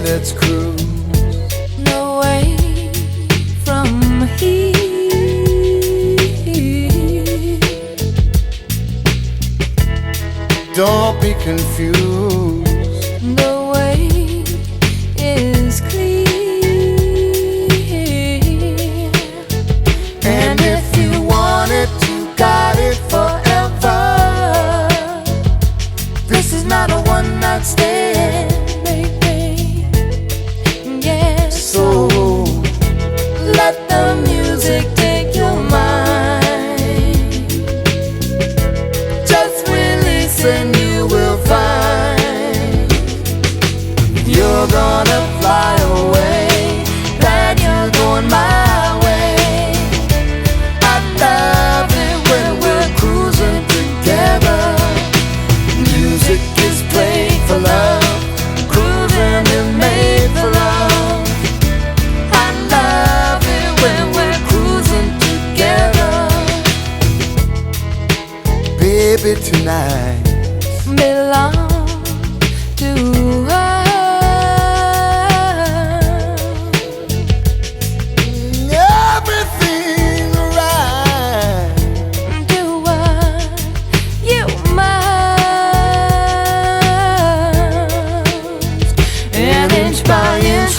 let's cruise. Away from here. Don't be confused. The way is clear. And if you want it, you got it forever. This is not a one-night stand, Baby, yeah. so Let the music take your mind. Just release and you will find you're gonna fly away, that you're going my way. I love it when we're cruising together. Music is played for love, cruising is made for love. I love it when we're cruising together. Baby, tonight Belong to us. everything's right. Do what you must, and inch by inch